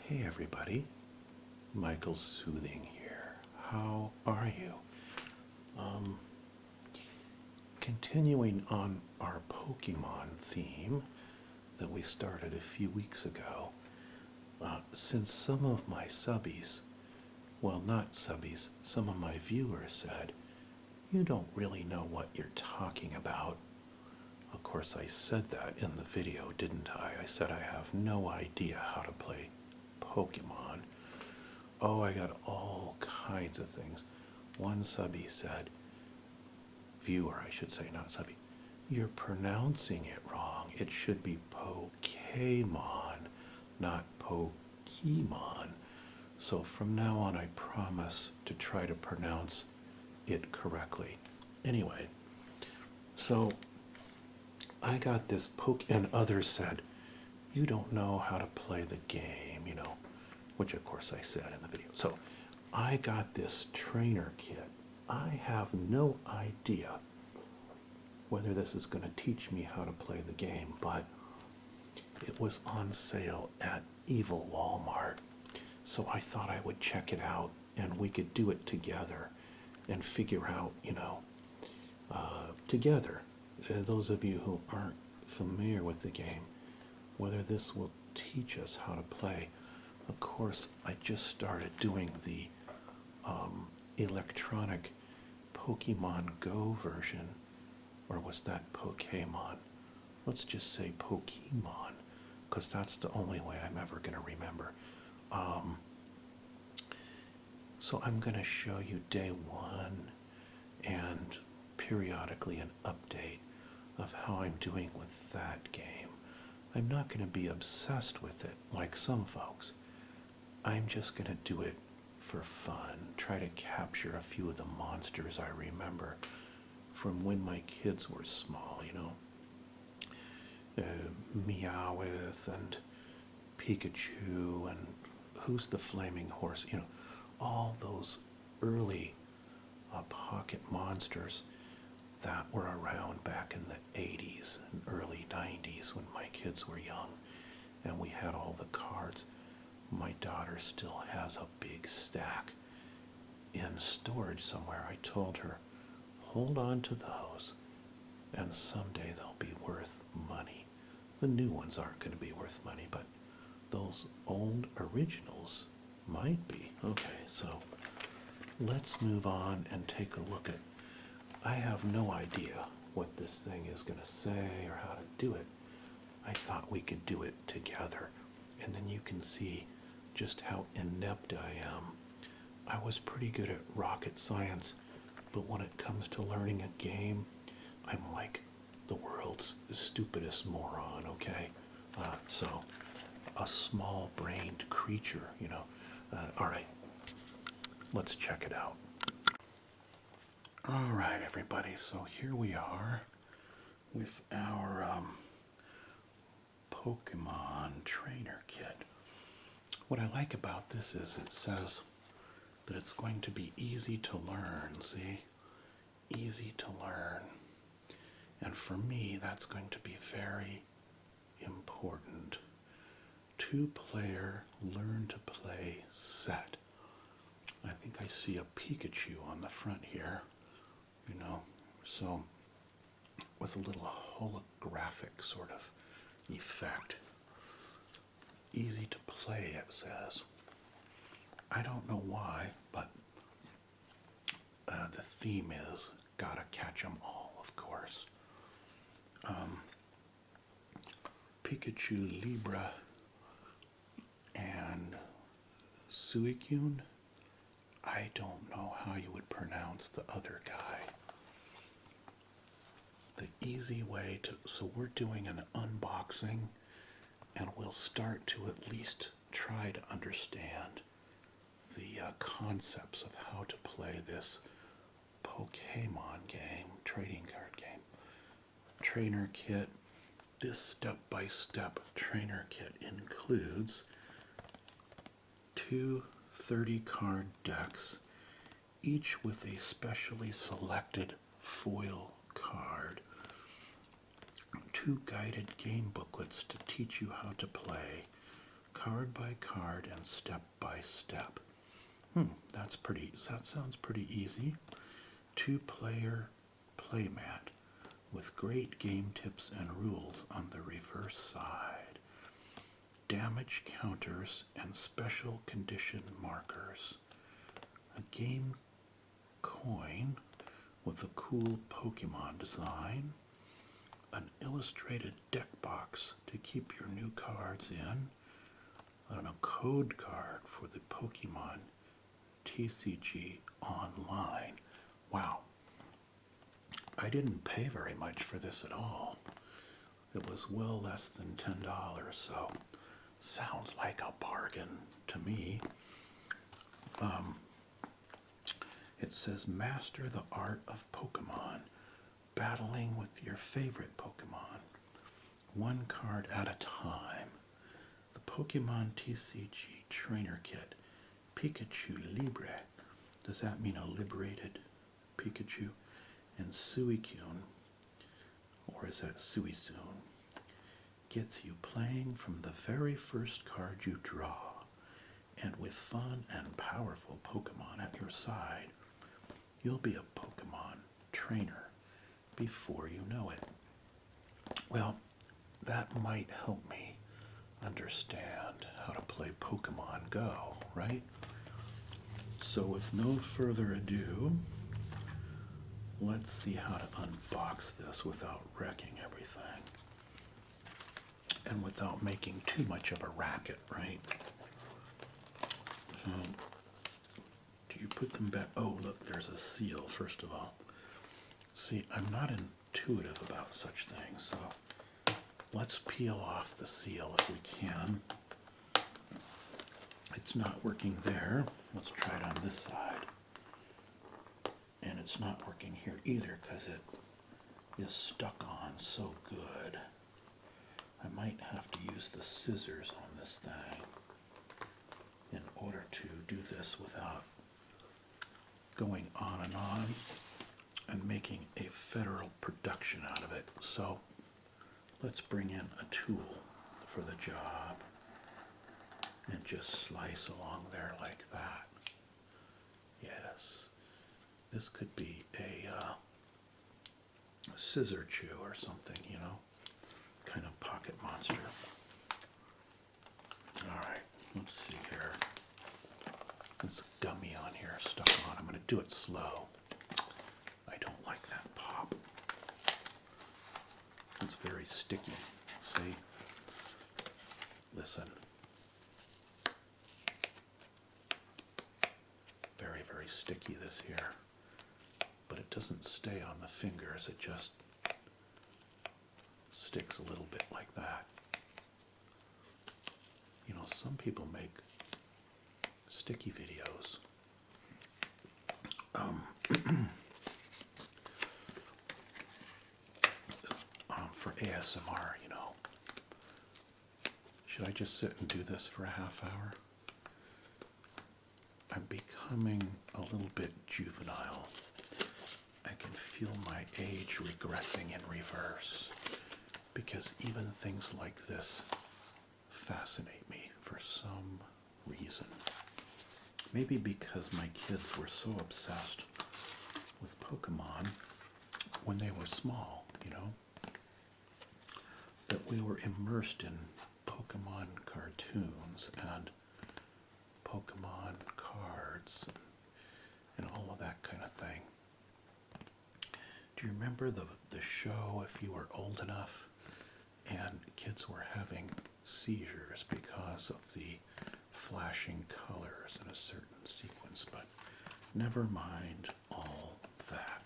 Hey everybody, Michael Soothing here. How are you? Continuing on our Pokemon theme that we started a few weeks ago, since some of my subbies, well, not subbies, some of my viewers said, you don't really know what you're talking about. Of course, I said that in the video, didn't I? I said I have no idea how to play Pokemon. Oh, I got all kinds of things. One subby said, viewer, I should say, not subby, you're pronouncing it wrong. It should be Pokemon, not Pokemon. So from now on, I promise to try to pronounce it correctly. Anyway, so I got this and others said, you don't know how to play the game, which of course I said in the video. So I got this trainer kit. I have no idea whether this is going to teach me how to play the game, but it was on sale at Evil Walmart. So I thought I would check it out and we could do it together and figure out, together, those of you who aren't familiar with the game, whether this will teach us how to play. Of course, I just started doing the electronic Pokemon Go version, or was that Pokemon? Let's just say Pokemon, because that's the only way I'm ever going to remember. So I'm going to show you day one and periodically an update of how I'm doing with that game. I'm not going to be obsessed with it like some folks. I'm just going to do it for fun, try to capture a few of the monsters I remember from when my kids were small, Meowth and Pikachu and Who's the Flaming Horse, all those early pocket monsters that were around back in the 80s and early 90s when my kids were young, and we had all the cards. My daughter still has a big stack in storage somewhere. I told her, hold on to those, and someday they'll be worth money. The new ones aren't going to be worth money, but those old originals might be. Okay, so let's move on and take a look at, I have no idea what this thing is going to say or how to do it. I thought we could do it together, and then you can see just how inept I am. I was pretty good at rocket science, but when it comes to learning a game, I'm like the world's stupidest moron, okay? So, a small-brained creature, all right, let's check it out. All right, everybody, so here we are with our Pokemon trainer kit. What I like about this is it says that it's going to be easy to learn, see? Easy to learn. And for me, that's going to be very important. 2-player learn to play set. I think I see a Pikachu on the front here, so with a little holographic sort of effect. Easy to play, it says. I don't know why, but the theme is gotta catch 'em all, of course. Pikachu, Libra, and Suicune. I don't know how you would pronounce the other guy. The easy way to, so we're doing an unboxing, and we'll start to at least try to understand the concepts of how to play this Pokemon game, trading card game. Trainer kit. This step-by-step trainer kit includes 2 30-card decks, each with a specially selected foil card, 2 guided game booklets to teach you how to play, card by card and step by step. That sounds pretty easy. 2-player playmat with great game tips and rules on the reverse side. Damage counters and special condition markers. A game coin with a cool Pokemon design. An illustrated deck box to keep your new cards in. And a code card for the Pokemon TCG Online. Wow. I didn't pay very much for this at all. It was well less than $10, so sounds like a bargain to me. It says master the art of Pokemon, battling with your favorite Pokemon, one card at a time. The Pokemon TCG Trainer Kit, Pikachu Libre. Does that mean a liberated Pikachu? And Suicune, or is that Suicune? Gets you playing from the very first card you draw, and with fun and powerful Pokemon at your side, you'll be a Pokemon trainer before you know it. Well, that might help me understand how to play Pokemon Go, right? So with no further ado, let's see how to unbox this without wrecking everything. And without making too much of a racket, right? So, do you put them back? Oh, look, there's a seal, first of all. See, I'm not intuitive about such things, so let's peel off the seal if we can. It's not working there. Let's try it on this side. And it's not working here either because it is stuck on so good. I might have to use the scissors on this thing in order to do this without going on and making a federal production out of it. So let's bring in a tool for the job and just slice along there like that. Yes, this could be a scissor chew or something, you know, kind of pocket monster. All right, let's see here. This gummy on here stuck on. I'm going to do it slow. I don't like that pop. It's very sticky. See? Listen. Very, very sticky this here. But it doesn't stay on the fingers. It just sticks a little bit like that. You know, some people make sticky videos. For ASMR, you know. Should I just sit and do this for a half hour? I'm becoming a little bit juvenile. I can feel my age regressing in reverse because even things like this fascinate me for some reason. Maybe because my kids were so obsessed with Pokemon when they were small, you know, that we were immersed in Pokemon cartoons and Pokemon cards and all of that kind of thing. Do you remember the show, if you were old enough, and kids were having seizures because of the flashing colors in a certain sequence? But never mind all that.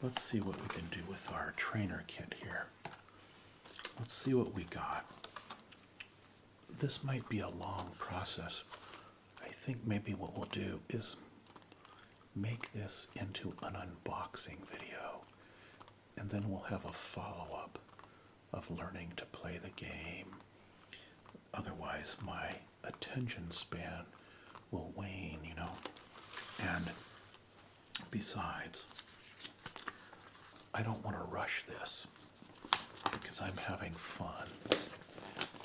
Let's see what we can do with our trainer kit here. Let's see what we got. This might be a long process. I think maybe what we'll do is make this into an unboxing video, and then we'll have a follow-up of learning to play the game. Otherwise, my attention span will wane, you know. And besides, I don't want to rush this because I'm having fun.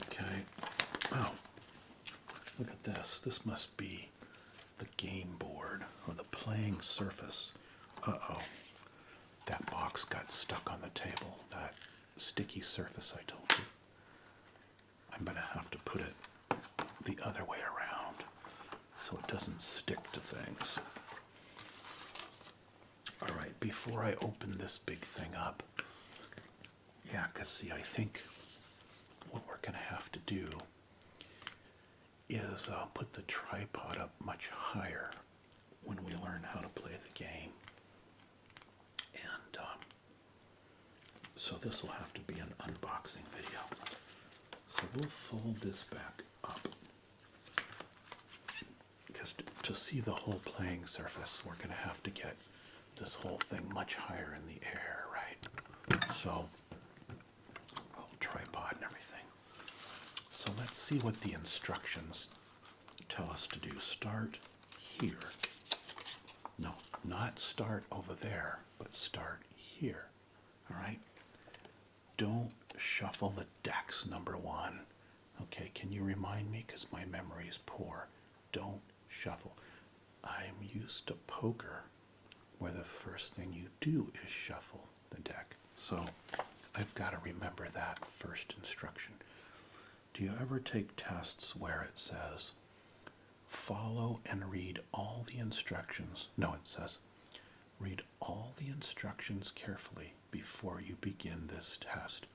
Okay. Oh, Look at this. This must be the game board or the playing surface. Uh-oh. That box got stuck on the table. That sticky surface I told you. I'm going to have to put it the other way around so it doesn't stick to things. All right, before I open this big thing up, yeah, because see, I think what we're going to have to do is put the tripod up much higher when we learn how to play the game. And so this will have to be an unboxing video. So we'll fold this back up. Because to see the whole playing surface, we're going to have to get this whole thing much higher in the air, right? So, whole tripod and everything. So let's see what the instructions tell us to do. Start here. No, not start over there, but start here. All right? Don't shuffle the decks, number one. Okay, can you remind me? Because my memory is poor. Don't shuffle. I'm used to poker, where the first thing you do is shuffle the deck. So I've got to remember that first instruction. Do you ever take tests where it says, follow and read all the instructions? No, it says, read all the instructions carefully before you begin this test.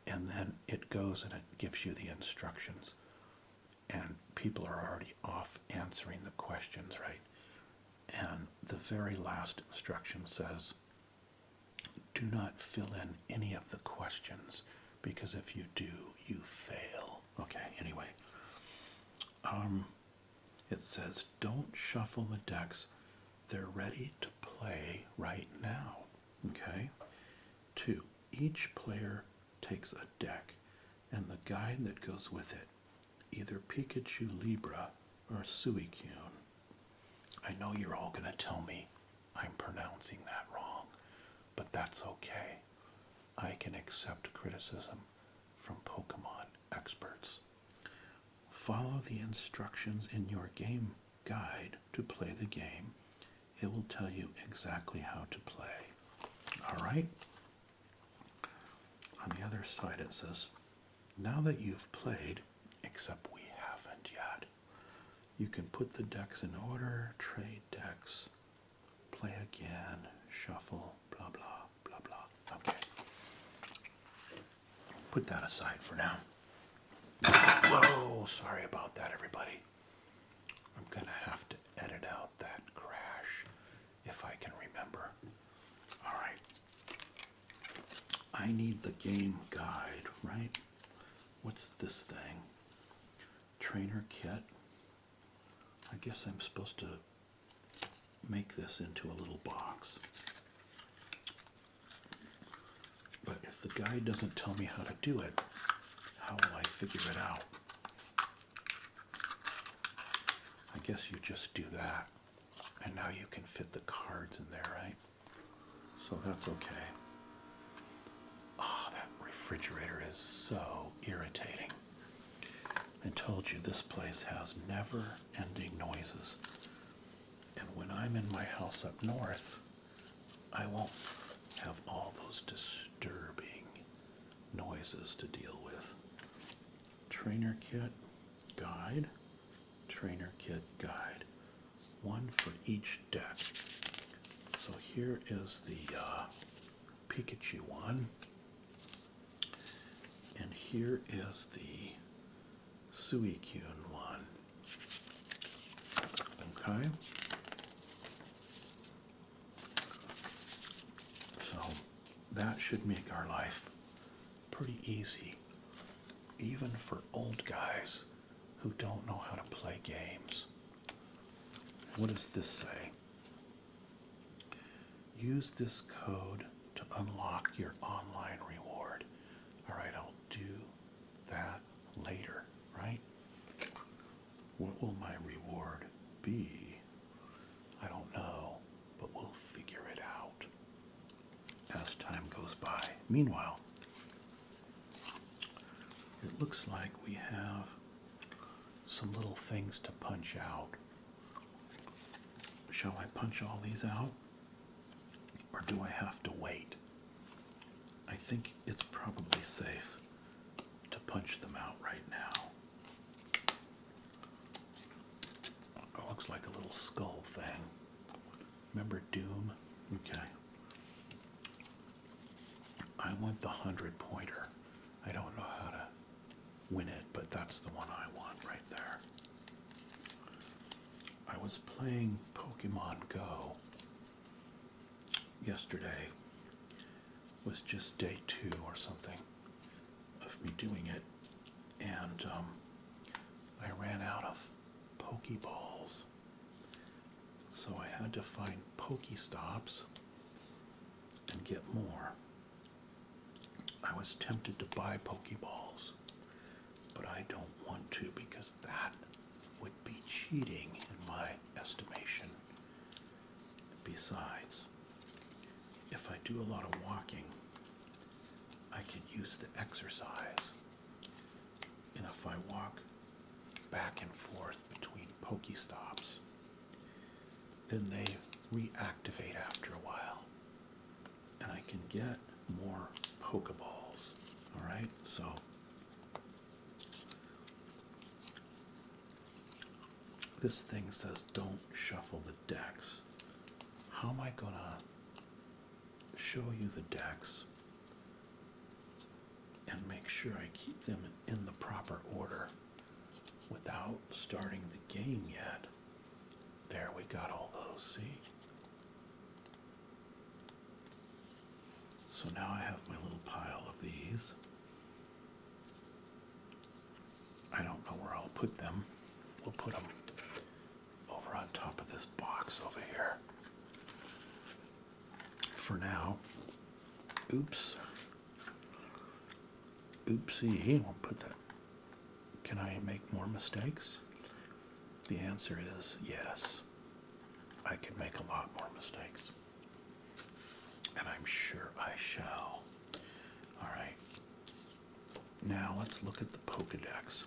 And then it goes and it gives you the instructions. And people are already off answering the questions, right? And the very last instruction says, do not fill in any of the questions, because if you do, you fail. Okay, anyway. It says, don't shuffle the decks. They're ready to play right now. Okay? 2, each player takes a deck and the guide that goes with it, either Pikachu Libra or Suicune. I know you're all going to tell me I'm pronouncing that wrong, but that's okay. I can accept criticism from Pokemon experts. Follow the instructions in your game guide to play the game. It will tell you exactly how to play. All right? On the other side it says, now that you've played, except we haven't yet, you can put the decks in order, trade decks, play again, shuffle, blah, blah, blah, blah. Okay. Put that aside for now. Whoa, sorry about that, everybody. I'm going to have to edit out that crash if I can remember. All right. I need the game guide, right? What's this thing? Trainer kit. I guess I'm supposed to make this into a little box. But if the guide doesn't tell me how to do it, how will I figure it out? I guess you just do that. And now you can fit the cards in there, right? So that's okay. Oh, that refrigerator is so irritating. I told you this place has never-ending noises. And when I'm in my house up north, I won't have all those disturbing noises to deal with. Trainer kit, guide, trainer kit, guide. One for each deck. So here is the Pikachu one. And here is the Suicune one. Okay. So that should make our life pretty easy, even for old guys who don't know how to play games. What does this say? Use this code to unlock your online reward. All right, I'll do that later, right? What will my reward be? I don't know, but we'll figure it out as time goes by. Meanwhile, it looks like we have some little things to punch out. Shall I punch all these out? Or do I have to wait? I think it's probably safe to punch them out right now. It looks like a little skull thing. Remember Doom? Okay. I want the 100-pointer. I don't know how to win it, but that's the one I want right there. I was playing Pokemon Go yesterday. It was just day 2 or something of me doing it, and I ran out of Pokeballs. So I had to find Pokestops and get more. I was tempted to buy Pokeballs, but I don't want to because that would be cheating in my estimation. Besides, if I do a lot of walking, I could use the exercise. And if I walk back and forth between Pokestops, then they reactivate after a while. And I can get more Pokeballs. Alright, so this thing says don't shuffle the decks. How am I gonna show you the decks and make sure I keep them in the proper order without starting the game yet? There, we got all those, see? So now I have my little pile of these. I don't know where I'll put them. We'll put them over on top of this box over here. For now. Oops. Oopsie. I'll put that. Can I make more mistakes? The answer is yes. I can make a lot more mistakes. And I'm sure I shall. All right. Now let's look at the Pokedex.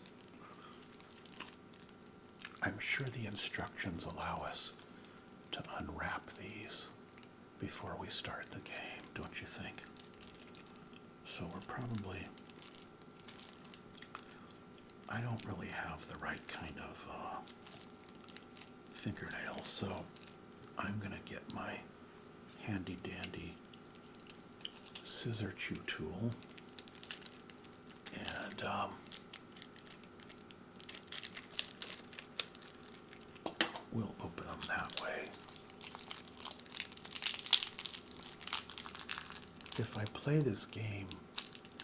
I'm sure the instructions allow us to unwrap these before we start the game, don't you think? So we're probably... I don't really have the right kind of fingernails, so I'm gonna get my handy dandy scissor chew tool and we'll open them that way. If I play this game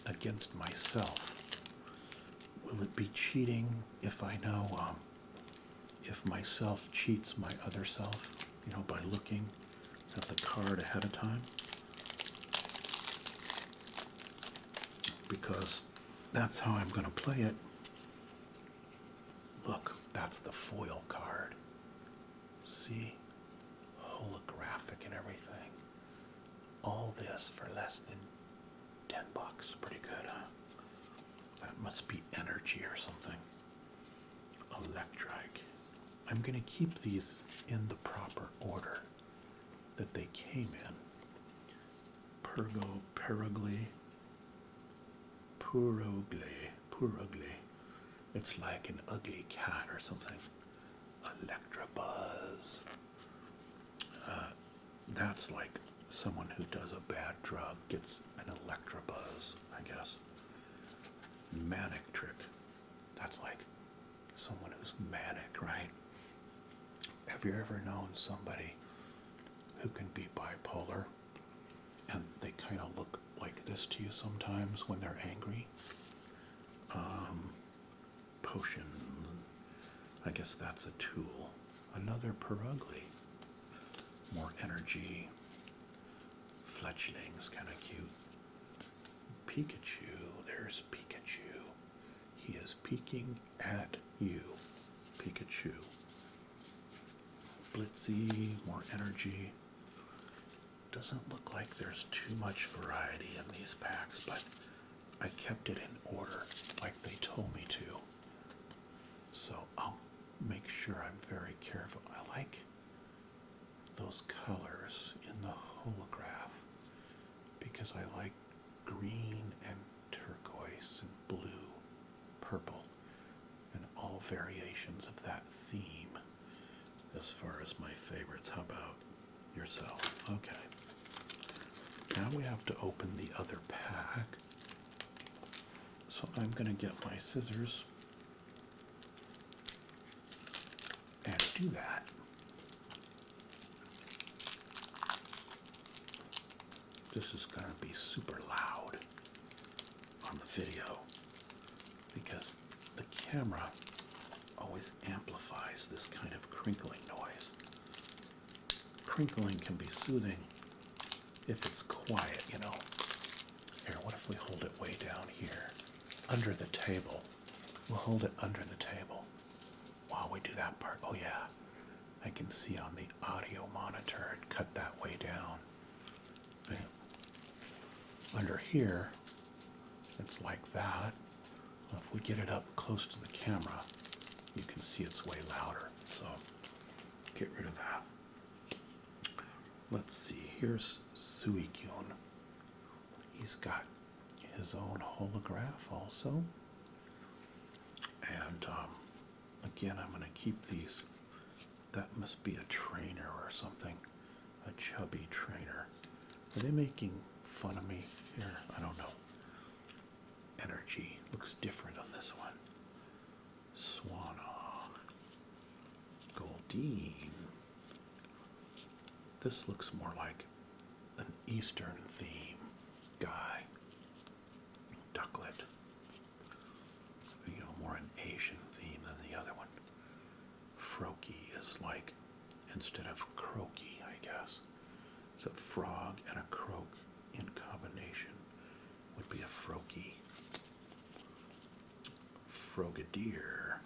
against myself, will it be cheating if I know if myself cheats my other self, you know, by looking at the card ahead of time? Because that's how I'm going to play it. Look, that's the foil card. See? Holographic and everything. All this for less than $10. Pretty good, huh? That must be energy or something. Electrike. I'm going to keep these in the proper order that they came in. Purugly. It's like an ugly cat or something. Electabuzz. That's like someone who does a bad drug gets an Electabuzz, I guess. Manic trick. That's like someone who's manic, right? Have you ever known somebody who can be bipolar and they kind of look like this to you sometimes when they're angry? Potion. I guess that's a tool. Another Purugly. More energy. Fletchling's kind of cute. Pikachu. There's Pikachu. He is peeking at you. Pikachu. Blitzy. More energy. Doesn't look like there's too much variety in these packs, but I kept it in order like they told me to. So I'll make sure I'm very careful. I like those colors in the holograph because I like green and turquoise and blue, purple, and all variations of that theme as far as my favorites. How about yourself? Okay. Now we have to open the other pack. So I'm going to get my scissors and do that. This is going to be super loud on the video because the camera always amplifies this kind of crinkling noise. Crinkling can be soothing if it's quiet, you know. Here, what if we hold it way down here, under the table? We'll hold it under the table while we do that part. Oh yeah, I can see on the audio monitor it cut that way down. Yeah. Under here, it's like that. If we get it up close to the camera, you can see it's way louder. So get rid of that. Let's see, here's Suicune. He's got his own holograph also. And again, I'm going to keep these. That must be a trainer or something, a chubby trainer. Are they making fun of me here? I don't know. Energy looks different on this one. Swanna. Goldeen. This looks more like an Eastern theme guy. Ducklet. You know, more an Asian theme than the other one. Froakie is like, instead of croaky, I guess, it's a frog and a croak in combination would be a Froakie. Frogadier.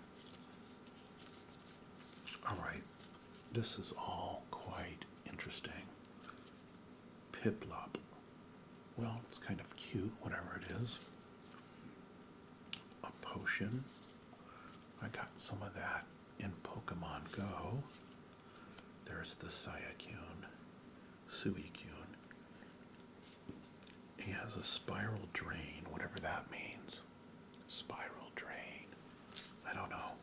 Alright, this is all quite interesting. Piplup. Well, it's kind of cute, whatever it is. A potion. I got some of that in Pokemon Go. There's the Suicune. He has a spiral drain, whatever that means. Spiral drain. I don't know.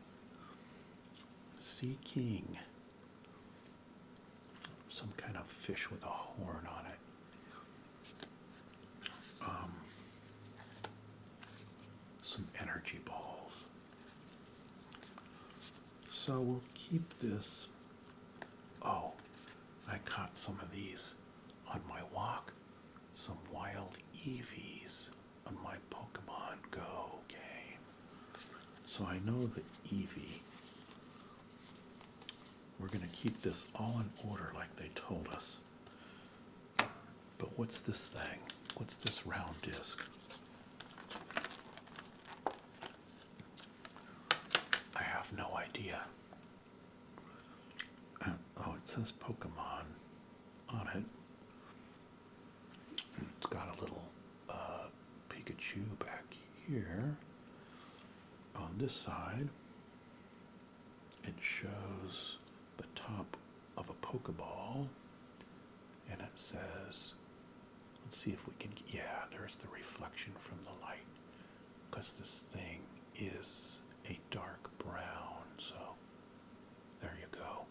Sea King. Some kind of fish with a horn on it. Some energy balls. So we'll keep this. Oh, I caught some of these on my walk. Some wild Eevees on my Pokemon Go game. So I know the Eevee. We're going to keep this all in order like they told us. But what's this thing? What's this round disc? I have no idea. Oh, it says Pokemon on it. It's got a little Pikachu back here. On this side, it shows the top of a Pokeball, and it says, let's see if we can, yeah, there's the reflection from the light, because this thing is a dark brown, so there you go.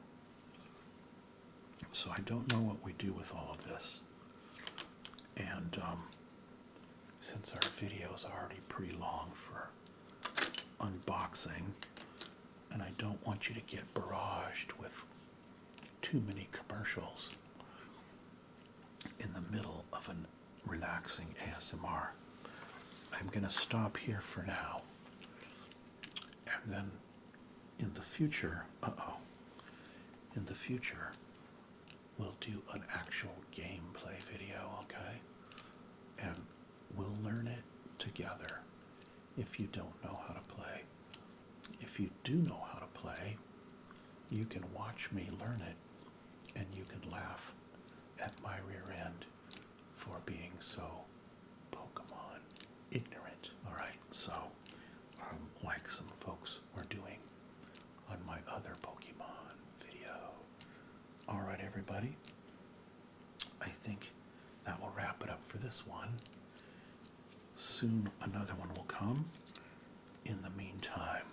So I don't know what we do with all of this, and since our video's already pretty long for unboxing, and I don't want you to get barraged with too many commercials in the middle of an relaxing ASMR, I'm going to stop here for now. And then in the future, in the future, we'll do an actual gameplay video, okay? And we'll learn it together if you don't know how to play. If you do know how to play, you can watch me learn it, and you can laugh at my rear end for being so Pokemon ignorant. All right, so like some folks were doing my other Pokemon video. All right, everybody. I think that will wrap it up for this one. Soon another one will come. In the meantime,